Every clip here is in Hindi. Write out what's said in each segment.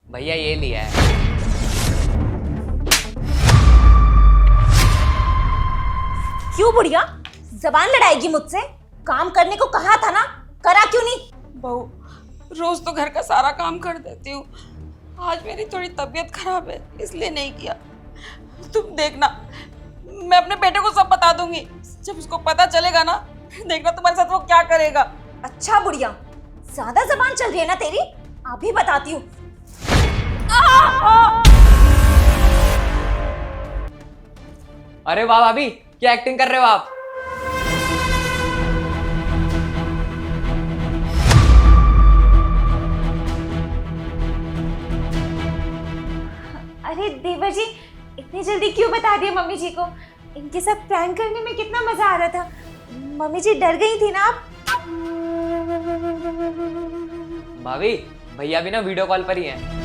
भैया ये लिया है। क्यों बुढ़िया, जबान लड़ाएगी मुझसे? काम करने को कहा था ना, करा क्यों नहीं? बहू, रोज तो घर का सारा काम कर देती हूँ, आज मेरी थोड़ी तबीयत खराब है इसलिए नहीं किया। तुम देखना, मैं अपने बेटे को सब बता दूंगी। जब उसको पता चलेगा ना, देखना तुम्हारे साथ वो क्या करेगा। अच्छा बुढ़िया, ज्यादा जबान चल रही है ना तेरी, अभी बताती हूँ। अरे वाह भाभी, क्या एक्टिंग कर रहे हो आप? अरे देवर जी, इतनी जल्दी क्यों बता दिए मम्मी जी को? इनके साथ प्रैंक करने में कितना मजा आ रहा था। मम्मी जी डर गई थी ना आप? भाभी, भैया भी ना वीडियो कॉल पर ही हैं।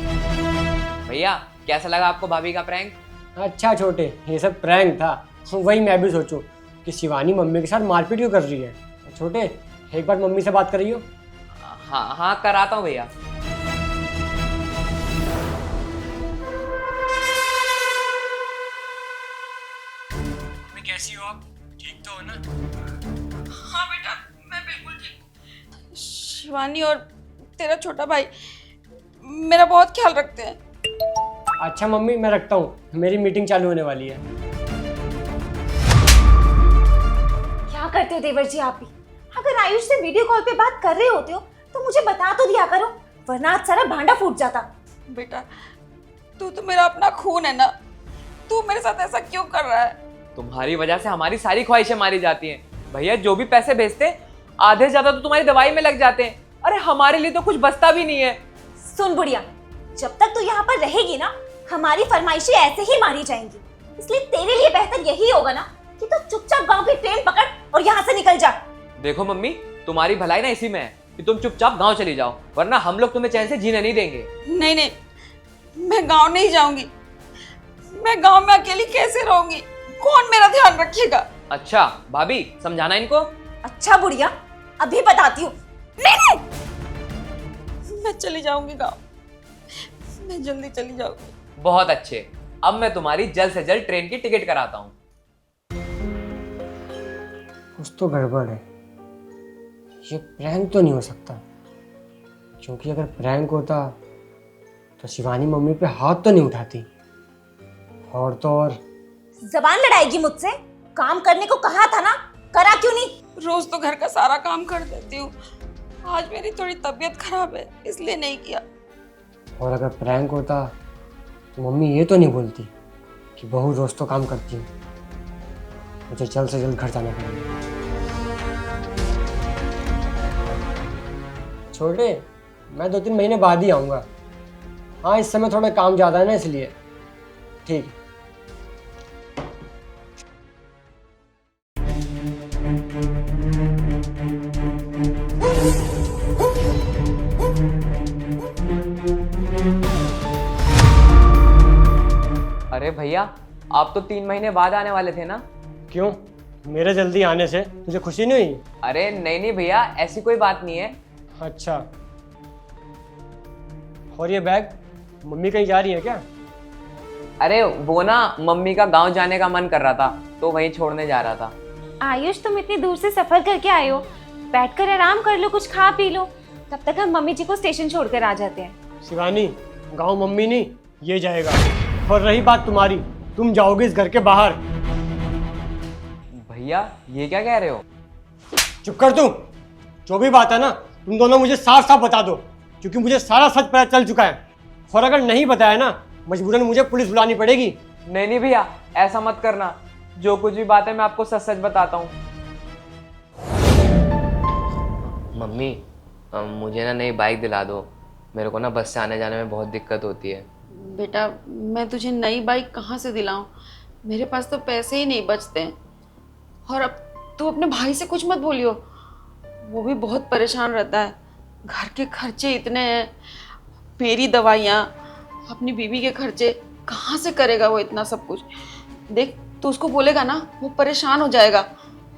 भैया कैसा लगा आपको भाभी का प्रैंक? अच्छा छोटे, ये सब प्रैंक था। वही मैं भी सोचूं कि शिवानी मम्मी के साथ मारपीट क्यों कर रही है। छोटे, एक बार मम्मी से बात करियो। हाँ हाँ, कराता हूँ भैया। कैसी हो आप? ठीक तो हो ना? हाँ बेटा, मैं बिल्कुल ठीक हूँ। शिवानी और तेरा छोटा भाई मेरा बहुत ख्याल रखते हैं। अच्छा मम्मी, मैं रखता हूँ, मेरी मीटिंग चालू होने वाली है। क्या करते हो देवर जी आप भी? अगर आयुष से वीडियो कॉल पे बात कर रहे होते हो तो मुझे बता तो दिया करो, वरना आज सारा भांडा फूट जाता। बेटा, तू तो मेरा अपना खून है ना, तू मेरे साथ ऐसा क्यों कर रहा है? तुम्हारी वजह से हमारी सारी ख्वाहिशें मारी जाती हैं। भैया जो भी पैसे भेजते आधे ज्यादा तो तुम्हारी दवाई में लग जाते हैं। अरे हमारे लिए तो कुछ बचता भी नहीं है। सुन बुढ़िया, जब तक तू यहाँ पर रहेगी ना, हमारी फरमाइशें ऐसे ही मारी जाएंगी। इसलिए तेरे लिए बेहतर यही होगा ना कि तू चुपचाप गांव की ट्रेन पकड़ और यहाँ से निकल जा। देखो मम्मी, तुम्हारी भलाई ना इसी में है कि तुम चुपचाप गांव चली जाओ, वरना हम लोग तुम्हें चैन से जीने नहीं देंगे। नहीं नहीं, मैं गांव नहीं जाऊंगी। मैं गांव में अकेली कैसे रहूंगी? कौन मेरा ध्यान रखेगा? अच्छा भाभी, समझाना इनको। अच्छा बुढ़िया, अभी बताती हूँ। नहीं, मैं चली जाऊंगी गांव, मैं जल्दी चली जाऊंगी। बहुत अच्छे, अब मैं तुम्हारी जल्द से जल्द ट्रेन की टिकट कराता हूँ। कुछ तो गड़बड़ है, ये प्रैंक तो नहीं हो सकता, क्योंकि अगर प्रैंक होता तो शिवानी मम्मी पे हाथ तो नहीं उठाती। और तो और जबान लड़ाएगी मुझसे? काम करने को कहा था ना, करा क्यों नहीं? रोज तो घर का सारा काम कर देती हूँ, आज मेरी थोड़ी तबीयत खराब है इसलिए नहीं किया। और अगर प्रैंक होता तो मम्मी ये तो नहीं बोलती कि बहू रोज तो काम करती हूँ। मुझे जल्द से जल्द घर जाना पड़ेगा। छोटे, मैं 2-3 महीने बाद ही आऊँगा। हाँ, इस समय थोड़ा काम ज़्यादा है ना, इसलिए। ठीक है। अरे भैया, आप तो 3 महीने बाद आने वाले थे ना? क्यों, मेरे जल्दी आने से तुझे खुशी नहीं हुई? अरे नहीं नहीं भैया, ऐसी कोई बात नहीं है। अच्छा, और ये बैग, मम्मी कहीं जा रही है क्या? अरे वो ना, मम्मी का गांव जाने का मन कर रहा था तो वहीं छोड़ने जा रहा था। आयुष, तुम इतनी दूर से सफर करके आए हो, बैठकर आराम कर लो, कुछ खा पी लो, तब तक हम मम्मी जी को स्टेशन छोड़कर आ जाते हैं। शिवानी, गांव मम्मी नहीं, ये जाएगा। और रही बात तुम्हारी, तुम जाओगे इस घर के बाहर। भैया ये क्या कह रहे हो? चुप कर तू। जो भी बात है ना, तुम दोनों मुझे साफ साफ बता दो, क्योंकि मुझे सारा सच पता चल चुका है। और अगर नहीं बताया ना, मजबूरन मुझे पुलिस बुलानी पड़ेगी। नहीं नहीं भैया, ऐसा मत करना, जो कुछ भी बात है मैं आपको सच सच बताता हूँ। मम्मी, मुझे ना नई बाइक दिला दो, मेरे को ना बस से आने जाने में बहुत दिक्कत होती है। बेटा, मैं तुझे नई बाइक कहाँ से दिलाऊं? मेरे पास तो पैसे ही नहीं बचते हैं। और अब तू अपने भाई से कुछ मत बोलियो, वो भी बहुत परेशान रहता है। घर के खर्चे इतने हैं, मेरी दवाइयाँ, अपनी बीवी के खर्चे, कहाँ से करेगा वो इतना सब कुछ? देख, तू उसको बोलेगा ना, वो परेशान हो जाएगा,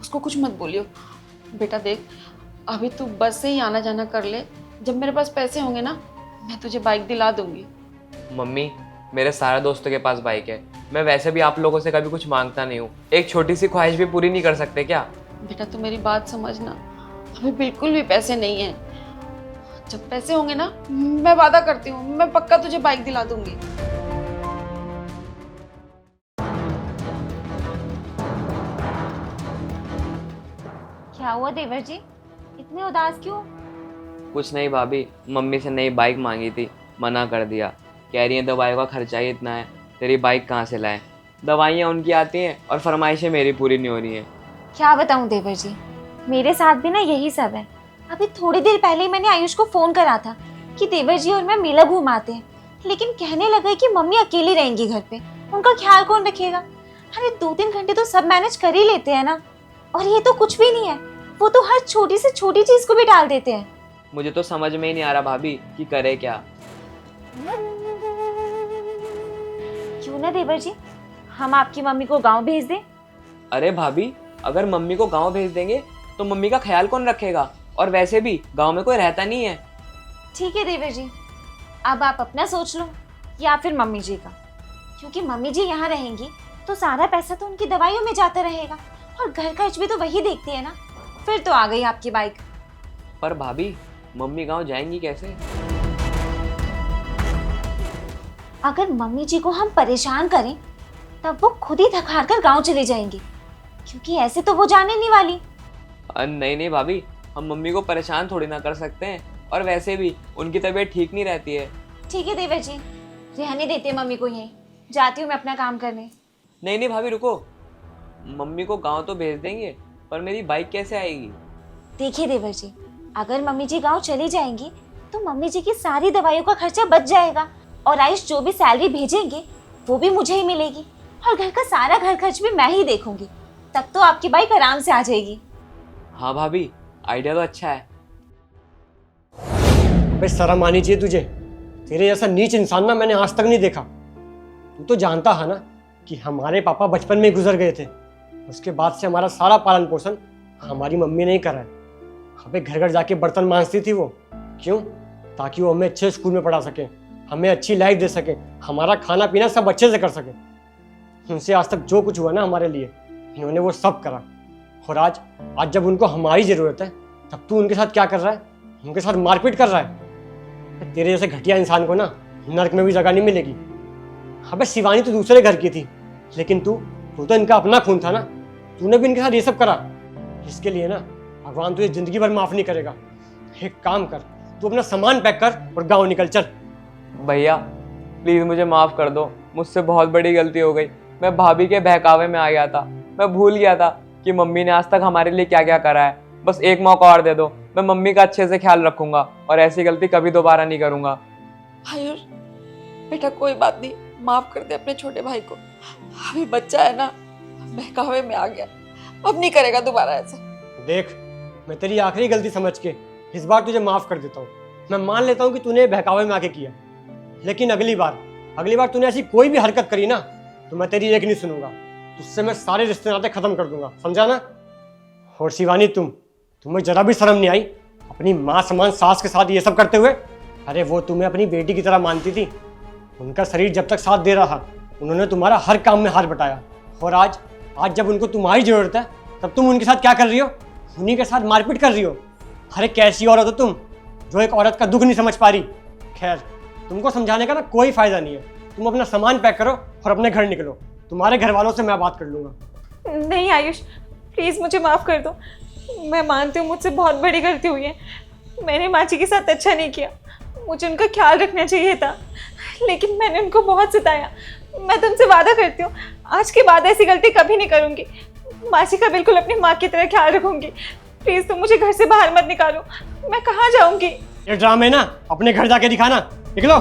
उसको कुछ मत बोलियो। बेटा देख, अभी तू बस से ही आना जाना कर ले, जब मेरे पास पैसे होंगे ना, मैं तुझे बाइक दिला दूंगी। मम्मी, मेरे सारे दोस्तों के पास बाइक है। मैं वैसे भी आप लोगों से कभी कुछ मांगता नहीं हूँ। एक छोटी सी ख्वाहिश भी पूरी नहीं कर सकते क्या? बेटा तू मेरी बात समझना, हमें बिल्कुल भी पैसे नहीं है। जब पैसे होंगे ना, मैं वादा करती हूँ, मैं पक्का तुझे बाइक दिला दूंगी। क्या हुआ देवर जी, इतने उदास क्यों? कुछ नहीं भाभी, मम्मी से नई बाइक मांगी थी, मना कर दिया। कह रही है दवाइयों का खर्चा ही इतना है, तेरी बाइक कहाँ से लाएं? दवाइयाँ उनकी आती हैं और फरमाइशें मेरी पूरी नहीं हो रही हैं। क्या बताऊं देवर जी, मेरे साथ भी ना यही सब है। अभी थोड़ी देर पहले ही मैंने आयुष को फोन करा था कि देवर जी और मैं मेला घूमाते हैं, लेकिन कहने लगा कि मम्मी अकेली रहेंगी घर पे, उनका ख्याल कौन रखेगा। अरे 2-3 घंटे तो सब मैनेज कर ही लेते हैं ना, और ये तो कुछ भी नहीं है, वो तो हर छोटी से छोटी चीज को भी टाल देते हैं। मुझे तो समझ में ही नहीं आ रहा भाभी कि करे क्या। क्यों ना देवर जी, हम आपकी मम्मी को गांव भेज दें। अरे भाभी, अगर मम्मी को गांव भेज देंगे तो मम्मी का ख्याल कौन रखेगा? और वैसे भी गांव में कोई रहता नहीं है। ठीक है देवर जी, अब आप अपना सोच लो या फिर मम्मी जी का, क्योंकि मम्मी जी यहाँ रहेंगी तो सारा पैसा तो उनकी दवाइयों में जाता रहेगा, और घर खर्च भी तो वही देखती है ना। फिर तो आ गई आपकी बाइक। पर भाभी, मम्मी गांव जाएंगी कैसे? अगर मम्मी जी को हम परेशान करें तब वो खुद ही थक हार कर गाँव चले जाएंगी, क्योंकि ऐसे तो वो जाने नहीं वाली। नहीं नहीं भाभी, हम मम्मी को परेशान थोड़ी ना कर सकते हैं, और वैसे भी उनकी तबीयत ठीक नहीं रहती है। ठीक है देवर जी, रहने देते हैं मम्मी को यहीं, जाती हूँ मैं अपना काम करने। नहीं नहीं भाभी रुको, मम्मी को गांव तो भेज देंगे, पर मेरी बाइक कैसे आएगी? देखिए देवर जी, अगर मम्मी जी गांव चली जाएंगी तो मम्मी जी की सारी दवाइयों का खर्चा बच जाएगा, और आयुष जो भी सैलरी भेजेंगे वो भी मुझे ही मिलेगी, और घर का सारा घर खर्च भी मैं ही देखूंगी। तब तो आपकी बाइक आराम से आ जाएगी। हाँ भाभी, आइडिया तो अच्छा है। अबे शर्म आनी चाहिए तुझे, तेरे जैसा नीच इंसान ना मैंने आज तक नहीं देखा। तू तो जानता है ना कि हमारे पापा बचपन में ही गुजर गए थे, उसके बाद से हमारा सारा पालन पोषण हमारी मम्मी ने ही करा है। अबे घर घर जाके बर्तन मांजती थी वो, क्यों? ताकि वो हमें अच्छे स्कूल में पढ़ा सके, हमें अच्छी लाइफ दे सके, हमारा खाना पीना सब अच्छे से कर सके। उनसे आज तक जो कुछ हुआ ना हमारे लिए, इन्होंने वो सब करा। और आज जब उनको हमारी ज़रूरत है तब तू उनके साथ क्या कर रहा है? उनके साथ मारपीट कर रहा है। तेरे जैसे घटिया इंसान को ना नर्क में भी जगह नहीं मिलेगी। अबे शिवानी तो दूसरे घर की थी, लेकिन तू तो इनका अपना खून था ना, तूने भी इनके साथ ये सब करा। इसके लिए ना भगवान तुझे जिंदगी भर माफ़ नहीं करेगा। एक काम कर, तू अपना सामान पैक कर और गाँव निकल चल। भैया प्लीज़ मुझे माफ़ कर दो, मुझसे बहुत बड़ी गलती हो गई। मैं भाभी के बहकावे में आ गया था, मैं भूल गया था कि मम्मी ने आज तक हमारे लिए क्या क्या करा है। बस एक मौका और दे दो, मैं मम्मी का अच्छे से ख्याल रखूंगा और ऐसी गलती कभी दोबारा नहीं करूंगा। आयुष बेटा कोई बात नहीं, माफ कर दे अपने छोटे भाई को, अभी बच्चा है ना, बहकावे में आ गया, अब नहीं करेगा दोबारा ऐसा। देख, मैं तेरी आखिरी गलती समझ के इस बार तुझे माफ कर देता हूँ। मैं मान लेता हूँ कि तूने बहकावे में आके किया, लेकिन अगली बार तूने ऐसी कोई भी हरकत करी ना तो मैं तेरी एक नहीं सुनूंगा, तुझसे मैं सारे रिश्ते नाते खत्म कर दूंगा, समझा ना? और शिवानी तुम्हें जरा भी शर्म नहीं आई अपनी माँ समान सास के साथ ये सब करते हुए? अरे वो तुम्हें अपनी बेटी की तरह मानती थी, उनका शरीर जब तक साथ दे रहा था उन्होंने तुम्हारा हर काम में हाथ बटाया, और आज जब उनको तुम्हारी जरूरत है तब तुम उनके साथ क्या कर रही हो? उन्हीं के साथ मारपीट कर रही हो। अरे कैसी औरत हो तुम जो एक औरत का दुख नहीं समझ पा रही। खैर, तुमको समझाने का ना कोई फायदा नहीं है, तुम अपना सामान पैक करो और अपने घर निकलो, तुम्हारे घर वालों से मैं बात कर लूँगा। नहीं आयुष, प्लीज़ मुझे माफ़ कर दो, मैं मानती हूँ मुझसे बहुत बड़ी गलती हुई है। मैंने माँ जी के साथ अच्छा नहीं किया, मुझे उनका ख्याल रखना चाहिए था, लेकिन मैंने उनको बहुत सताया। मैं तुमसे वादा करती हूँ आज के बाद ऐसी गलती कभी नहीं करूँगी। माँ जी का बिल्कुल अपनी माँ की तरह ख्याल रखूँगी। प्लीज़ तुम मुझे घर से बाहर मत निकालो, मैं कहाँ जाऊँगी? ये ड्रामे ना अपने घर जाके दिखाना, निकलो।